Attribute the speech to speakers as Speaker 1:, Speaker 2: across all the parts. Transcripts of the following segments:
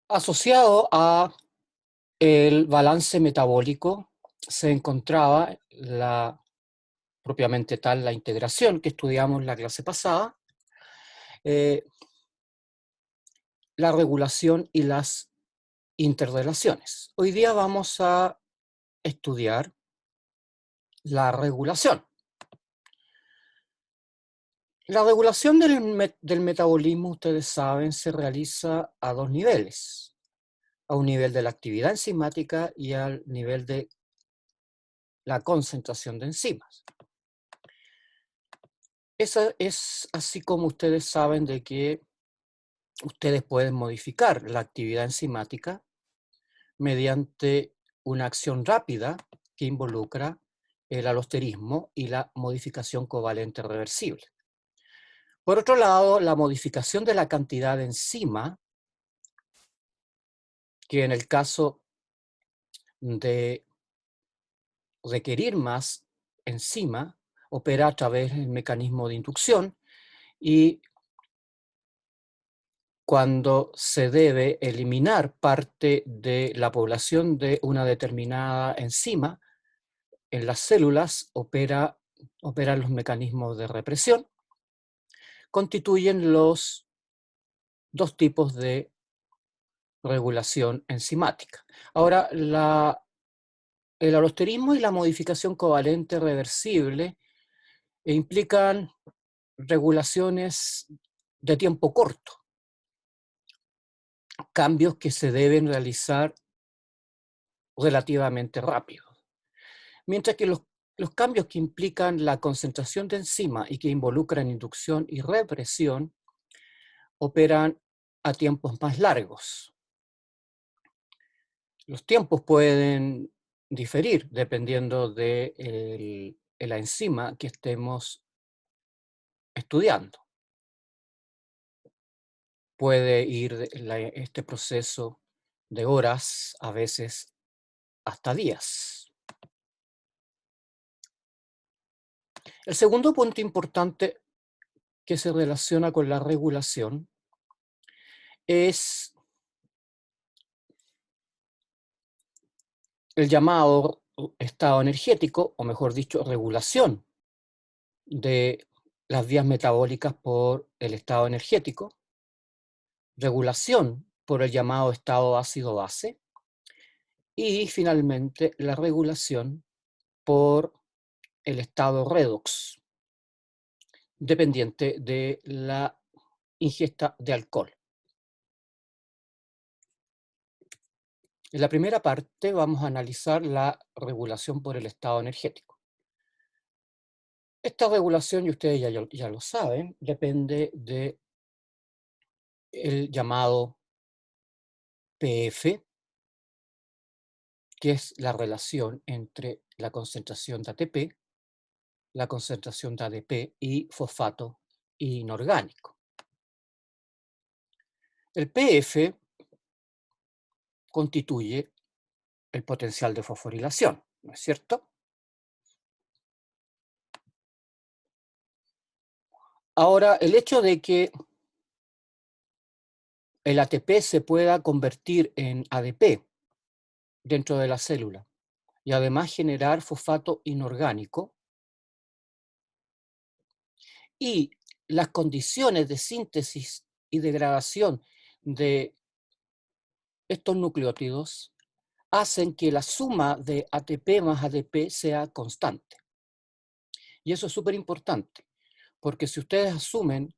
Speaker 1: Asociado a el balance metabólico se encontraba propiamente tal, la integración que estudiamos la clase pasada, eh, la regulación y las interrelaciones. Hoy día vamos a estudiar la regulación. La regulación del metabolismo, ustedes saben, se realiza a dos niveles: a un nivel de la actividad enzimática y al nivel de la concentración de enzimas. Esa es así como ustedes saben de que ustedes pueden modificar la actividad enzimática mediante una acción rápida que involucra el alosterismo y la modificación covalente reversible. Por otro lado, la modificación de la cantidad de enzima, que en el caso de requerir más enzima, opera a través del mecanismo de inducción, y cuando se debe eliminar parte de la población de una determinada enzima, en las células operan los mecanismos de represión. Constituyen los dos tipos de regulación enzimática. Ahora, el alosterismo y la modificación covalente reversible implican regulaciones de tiempo corto, cambios que se deben realizar relativamente rápido. Mientras que los cambios que implican la concentración de enzima y que involucran inducción y represión operan a tiempos más largos. Los tiempos pueden diferir dependiendo de la enzima que estemos estudiando. Puede ir este proceso de horas, a veces hasta días. El segundo punto importante que se relaciona con la regulación es el llamado estado energético, o mejor dicho, regulación de las vías metabólicas por el estado energético, regulación por el llamado estado ácido-base, y finalmente la regulación por el estado redox, dependiente de la ingesta de alcohol. En la primera parte vamos a analizar la regulación por el estado energético. Esta regulación, y ustedes ya lo saben, depende del llamado PF, que es la relación entre la concentración de ATP, la concentración de ADP y fosfato inorgánico. El PF constituye el potencial de fosforilación, ¿no es cierto? Ahora, el hecho de que el ATP se pueda convertir en ADP dentro de la célula y además generar fosfato inorgánico, y las condiciones de síntesis y degradación de estos nucleótidos hacen que la suma de ATP más ADP sea constante. Y eso es súper importante, porque si ustedes asumen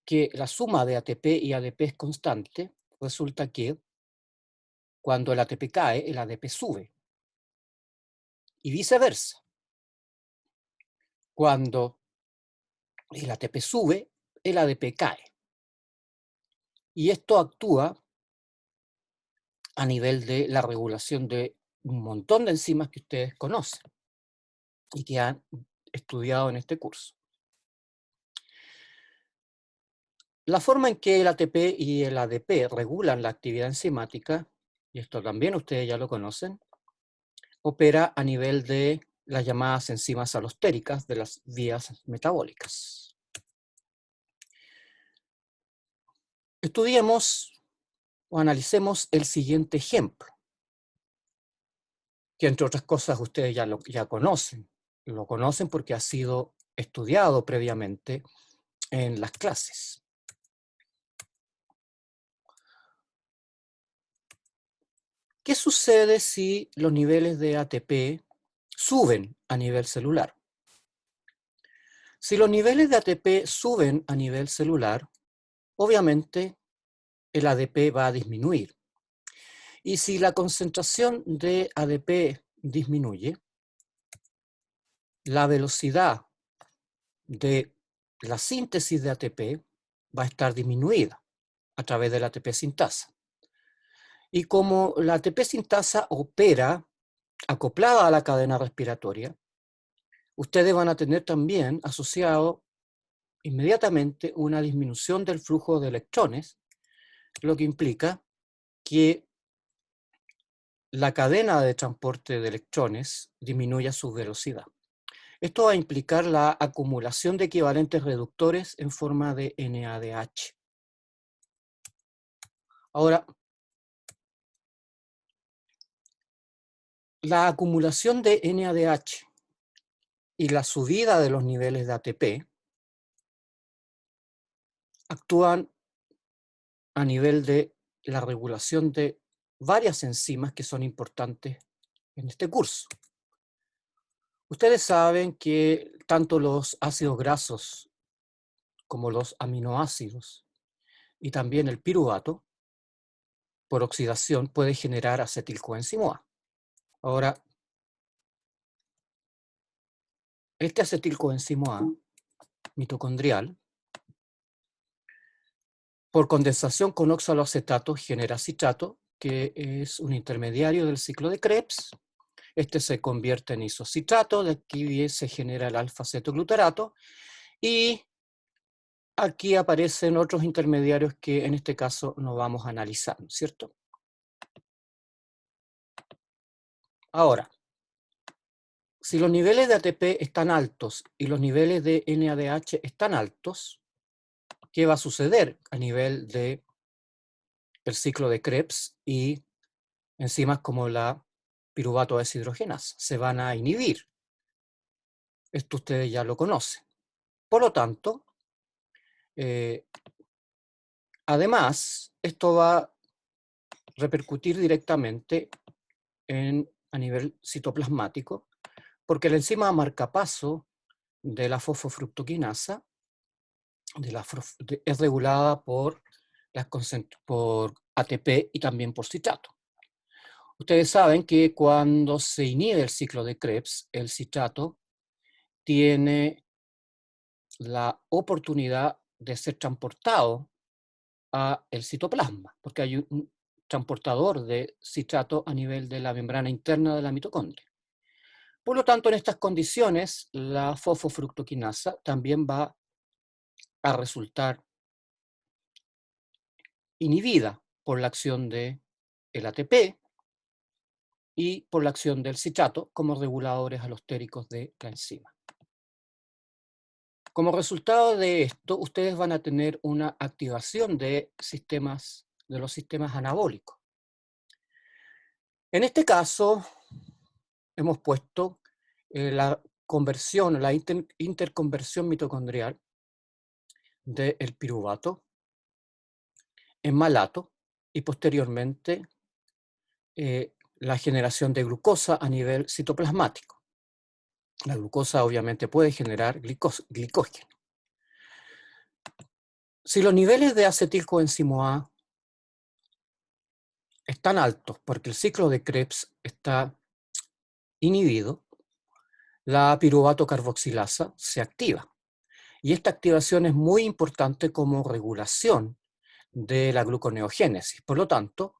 Speaker 1: que la suma de ATP y ADP es constante, resulta que cuando el ATP cae, el ADP sube. Y viceversa. Cuando el ATP sube, el ADP cae. Y esto actúa a nivel de la regulación de un montón de enzimas que ustedes conocen y que han estudiado en este curso. La forma en que el ATP y el ADP regulan la actividad enzimática, y esto también ustedes ya lo conocen, opera a nivel de las llamadas enzimas alostéricas de las vías metabólicas. Estudiemos o analicemos el siguiente ejemplo, que entre otras cosas ustedes ya conocen. Lo conocen porque ha sido estudiado previamente en las clases. ¿Qué sucede si los niveles de ATP suben a nivel celular? Si los niveles de ATP suben a nivel celular, obviamente el ADP va a disminuir. Y si la concentración de ADP disminuye, la velocidad de la síntesis de ATP va a estar disminuida a través de la ATP sintasa. Y como la ATP sintasa opera acoplada a la cadena respiratoria, ustedes van a tener también asociado inmediatamente una disminución del flujo de electrones, lo que implica que la cadena de transporte de electrones disminuya su velocidad. Esto va a implicar la acumulación de equivalentes reductores en forma de NADH. Ahora, la acumulación de NADH y la subida de los niveles de ATP actúan a nivel de la regulación de varias enzimas que son importantes en este curso. Ustedes saben que tanto los ácidos grasos como los aminoácidos y también el piruvato, por oxidación, puede generar acetilcoenzimo A. Ahora, este acetilcoenzimo A mitocondrial, por condensación con oxaloacetato, genera citrato, que es un intermediario del ciclo de Krebs. Este se convierte en isocitrato, de aquí se genera el alfa-cetoglutarato, y aquí aparecen otros intermediarios que en este caso no vamos a analizar, ¿cierto? Ahora, si los niveles de ATP están altos y los niveles de NADH están altos, ¿qué va a suceder a nivel del ciclo de Krebs y enzimas como la piruvato deshidrogenasa? Se van a inhibir. Esto ustedes ya lo conocen. Por lo tanto, además, esto va a repercutir directamente a nivel citoplasmático, porque la enzima marcapaso de la fosfofructoquinasa es regulada por ATP y también por citrato. Ustedes saben que cuando se inhibe el ciclo de Krebs, el citrato tiene la oportunidad de ser transportado a el citoplasma, porque hay un transportador de citrato a nivel de la membrana interna de la mitocondria. Por lo tanto, en estas condiciones, la fosfofructoquinasa también va a resultar inhibida por la acción del ATP y por la acción del citrato como reguladores alostéricos de la enzima. Como resultado de esto, ustedes van a tener una activación de los sistemas anabólicos. En este caso, hemos puesto la conversión, la interconversión mitocondrial del piruvato en malato y posteriormente la generación de glucosa a nivel citoplasmático. La glucosa obviamente puede generar glicógeno. Si los niveles de acetilcoenzimo A están altos porque el ciclo de Krebs está inhibido, la piruvato carboxilasa se activa. Y esta activación es muy importante como regulación de la gluconeogénesis. Por lo tanto,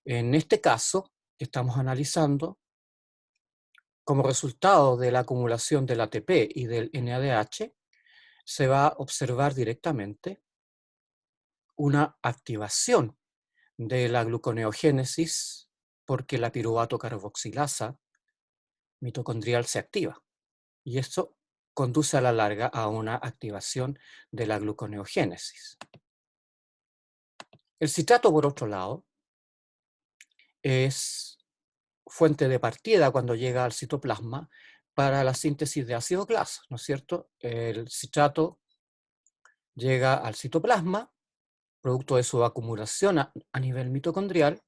Speaker 1: en este caso que estamos analizando, como resultado de la acumulación del ATP y del NADH, se va a observar directamente una activación de la gluconeogénesis porque la piruvato carboxilasa mitocondrial se activa. Y esto conduce a la larga a una activación de la gluconeogénesis. El citrato, por otro lado, es fuente de partida cuando llega al citoplasma para la síntesis de ácido graso, ¿no es cierto? El citrato llega al citoplasma, producto de su acumulación a nivel mitocondrial.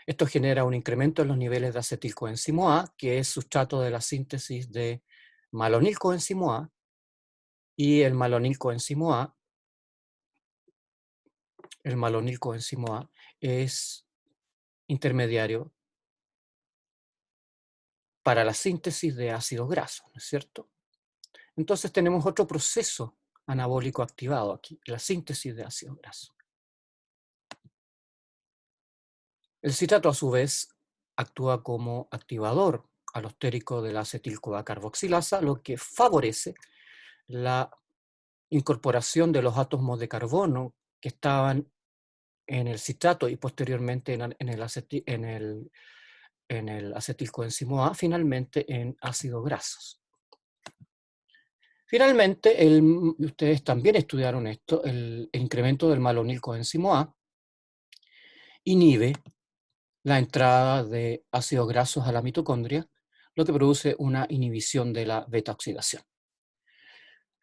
Speaker 1: Esto genera un incremento en los niveles de acetilcoenzimo A, que es sustrato de la síntesis de malonilcoenzimo A, y el malonilcoenzimo A es intermediario para la síntesis de ácidos grasos, ¿no es cierto? Entonces tenemos otro proceso anabólico activado aquí, la síntesis de ácidos grasos. El citrato, a su vez, actúa como activador alostérico de la acetil-CoA carboxilasa, lo que favorece la incorporación de los átomos de carbono que estaban en el citrato y posteriormente en el acetilcoenzimo A, finalmente en ácidos grasos. Finalmente, ustedes también estudiaron esto, el incremento del malonilcoenzimo A inhibe la entrada de ácidos grasos a la mitocondria, lo que produce una inhibición de la beta-oxidación.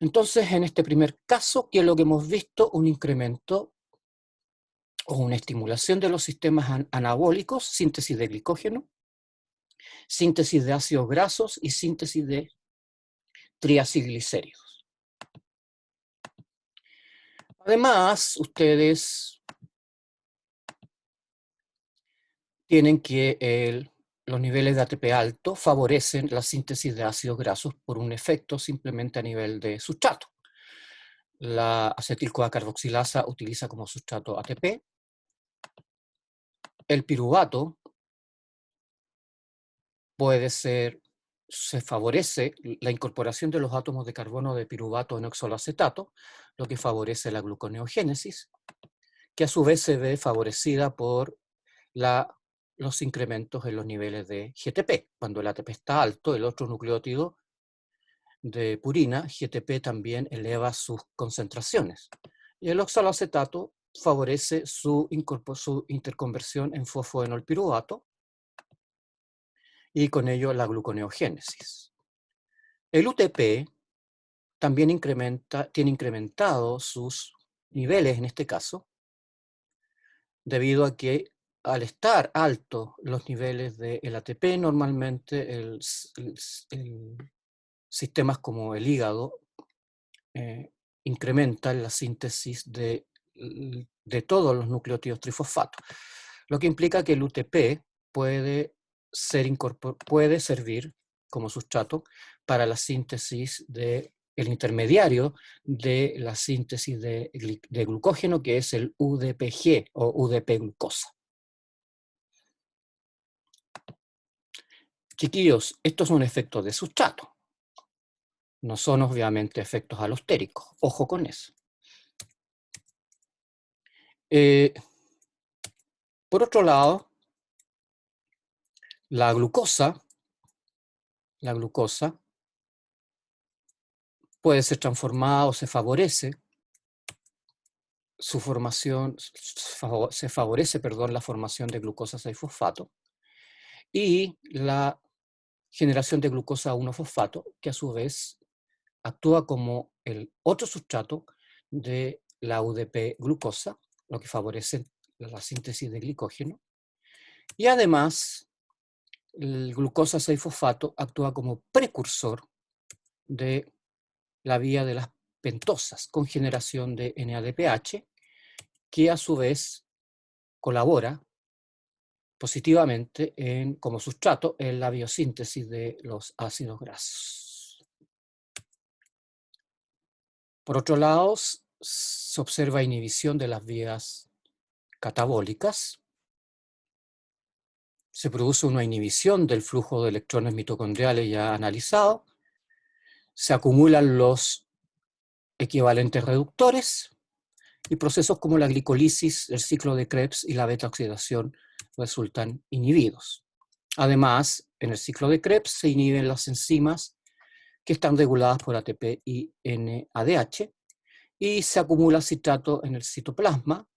Speaker 1: Entonces, en este primer caso, ¿qué es lo que hemos visto? Un incremento o una estimulación de los sistemas anabólicos, síntesis de glicógeno, síntesis de ácidos grasos y síntesis de triacilglicéridos. Además, ustedes tienen que los niveles de ATP alto favorecen la síntesis de ácidos grasos por un efecto simplemente a nivel de sustrato. La acetil-CoA carboxilasa utiliza como sustrato ATP. El piruvato se favorece la incorporación de los átomos de carbono de piruvato en oxaloacetato, lo que favorece la gluconeogénesis, que a su vez se ve favorecida por los incrementos en los niveles de GTP. Cuando el ATP está alto, el otro nucleótido de purina, GTP, también eleva sus concentraciones. Y el oxaloacetato favorece su interconversión en fosfoenolpiruvato y con ello la gluconeogénesis. El UTP también tiene incrementado sus niveles en este caso, debido a que al estar altos los niveles del ATP, normalmente sistemas como el hígado incrementan la síntesis de todos los nucleótidos trifosfatos, lo que implica que el UTP puede servir como sustrato para la síntesis del intermediario de la síntesis de glucógeno, que es el UDPG o UDP-glucosa. Chiquillos, estos son efectos de sustrato. No son obviamente efectos alostéricos. Ojo con eso. Por otro lado, la glucosa puede ser transformada o se favorece su formación, la formación de glucosa 6-fosfato y la generación de glucosa 1-fosfato, que a su vez actúa como el otro sustrato de la UDP-glucosa, lo que favorece la síntesis de glicógeno. Y además, el glucosa 6-fosfato actúa como precursor de la vía de las pentosas con generación de NADPH, que a su vez colabora positivamente como sustrato en la biosíntesis de los ácidos grasos. Por otro lado, se observa inhibición de las vías catabólicas, se produce una inhibición del flujo de electrones mitocondriales ya analizado, se acumulan los equivalentes reductores y procesos como la glicolisis, el ciclo de Krebs y la beta-oxidación resultan inhibidos. Además, en el ciclo de Krebs se inhiben las enzimas que están reguladas por ATP y NADH y se acumula citrato en el citoplasma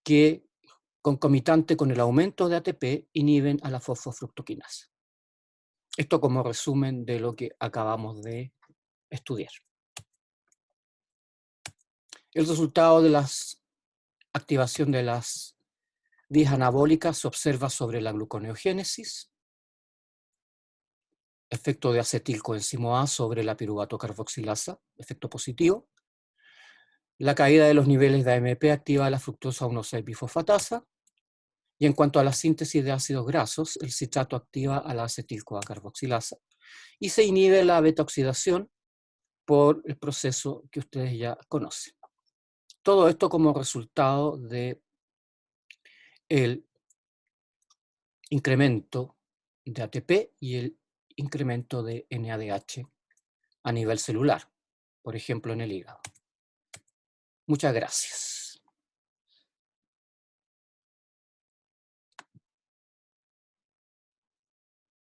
Speaker 1: que concomitante con el aumento de ATP, inhiben a la fosfofructoquinasa. Esto como resumen de lo que acabamos de estudiar. El resultado de la activación de las vías anabólicas se observa sobre la gluconeogénesis, efecto de acetilcoenzimo A sobre la piruvato carboxilasa, efecto positivo. La caída de los niveles de AMP activa la fructosa 1,6-bifosfatasa. Y en cuanto a la síntesis de ácidos grasos, el citrato activa a la acetil-CoA carboxilasa y se inhibe la beta-oxidación por el proceso que ustedes ya conocen. Todo esto como resultado de el incremento de ATP y el incremento de NADH a nivel celular, por ejemplo en el hígado. Muchas gracias.